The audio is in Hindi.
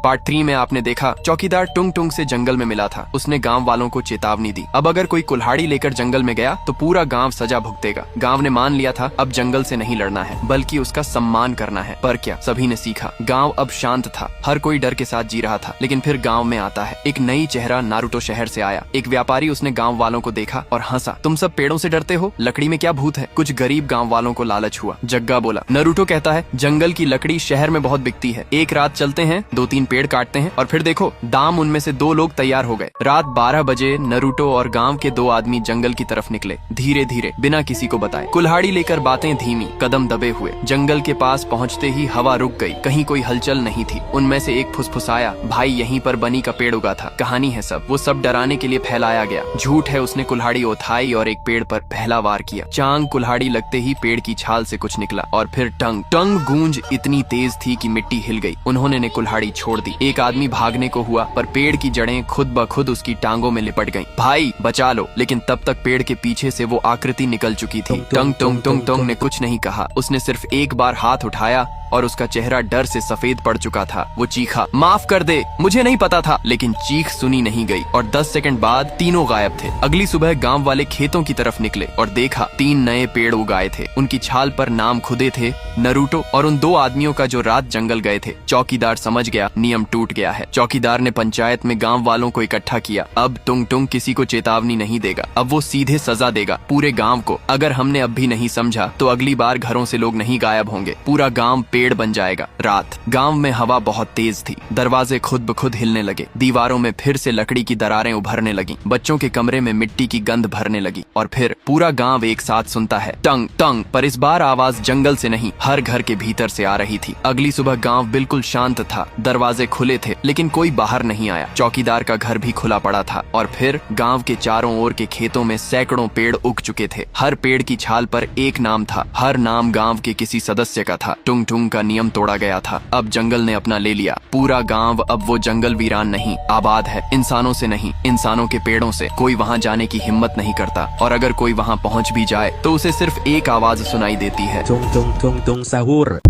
पार्ट 3 में आपने देखा चौकीदार टुंग टुंग से जंगल में मिला था। उसने गांव वालों को चेतावनी दी, अब अगर कोई कुल्हाड़ी लेकर जंगल में गया तो पूरा गांव सजा भुगतेगा। गांव ने मान लिया था अब जंगल से नहीं लड़ना है बल्कि उसका सम्मान करना है। पर क्या सभी ने सीखा? गांव अब शांत था, हर कोई डर के साथ जी रहा था। लेकिन फिर गांव में आता है एक नई चेहरा। नारुतो शहर से आया। एक व्यापारी उसने गांव वालों को देखा और हंसा। तुम सब पेड़ों से डरते हो, लकड़ी में क्या भूत है? कुछ गरीब गांव वालों को लालच हुआ। जग्गा बोला, नारुतो कहता है जंगल की लकड़ी शहर में बहुत बिकती है। एक रात चलते हैं, 2-3 पेड़ काटते हैं और फिर देखो दाम उनमें से 2 लोग तैयार हो गए। रात 12 बजे नारुतो और गांव के 2 आदमी जंगल की तरफ निकले, धीरे धीरे बिना किसी को बताए। कुल्हाड़ी लेकर, बातें धीमी, कदम दबे हुए। जंगल के पास पहुंचते ही हवा रुक गई, कहीं कोई हलचल नहीं थी। उनमें से एक फुसफुसाया, भाई यहीं पर बनी का पेड़ उगा था। कहानी है सब, वो सब डराने के लिए फैलाया गया। झूठ है। उसने कुल्हाड़ी उठाई और एक पेड़ पर पहला वार किया। चांग कुल्हाड़ी लगते ही पेड़ की छाल से कुछ निकला और फिर टंग टंग गूंज इतनी तेज थी कि मिट्टी हिल गई। उन्होंने ने कुल्हाड़ी छोड़ दी। एक आदमी भागने को हुआ पर पेड़ की जड़ें खुद ब खुद उसकी टांगों में लिपट गईं। भाई बचा लो। लेकिन तब तक पेड़ के पीछे से वो आकृति निकल चुकी थी। टंग टंग टंग टंग ने कुछ नहीं कहा। उसने सिर्फ एक बार हाथ उठाया और उसका चेहरा डर से सफेद पड़ चुका था। वो चीखा, माफ कर दे, मुझे नहीं पता था। लेकिन चीख सुनी नहीं गई और 10 सेकंड बाद तीनों गायब थे। अगली सुबह गांव वाले खेतों की तरफ निकले और देखा 3 नए पेड़ उगाए थे। उनकी छाल पर नाम खुदे थे, नारुतो और उन 2 आदमियों का जो रात जंगल गए थे। चौकीदार समझ गया नियम टूट गया है। चौकीदार ने पंचायत में गांव वालों को इकट्ठा किया। अब टुंग टुंग किसी को चेतावनी नहीं देगा, अब वो सीधे सजा देगा पूरे गांव को। अगर हमने अब भी नहीं समझा तो अगली बार घरों से लोग नहीं गायब होंगे, पूरा गांव पेड़ बन जाएगा। रात गांव में हवा बहुत तेज थी। दरवाजे खुद ब खुद हिलने लगे। दीवारों में फिर से लकड़ी की दरारें उभरने लगी। बच्चों के कमरे में मिट्टी की गंध भरने लगी और फिर पूरा गांव एक साथ सुनता है, टंग टंग। पर इस बार आवाज जंगल से नहीं, हर घर के भीतर से आ रही थी। अगली सुबह गांव बिल्कुल शांत था। दरवाजे खुले थे लेकिन कोई बाहर नहीं आया। चौकीदार का घर भी खुला पड़ा था और फिर गांव के चारों ओर के खेतों में सैकड़ों पेड़ उग चुके थे। हर पेड़ की छाल पर एक नाम था। हर नाम गांव के किसी सदस्य का था। टुंग टुंग का नियम तोड़ा गया था। अब जंगल ने अपना ले लिया। पूरा गांव अब वो जंगल वीरान नहीं, आबाद है। इंसानों से नहीं, इंसानों के पेड़ों से। कोई वहां जाने की हिम्मत नहीं करता और अगर कोई वहां पहुंच भी जाए तो उसे सिर्फ एक आवाज सुनाई देती है, tung tung tung tung sahur.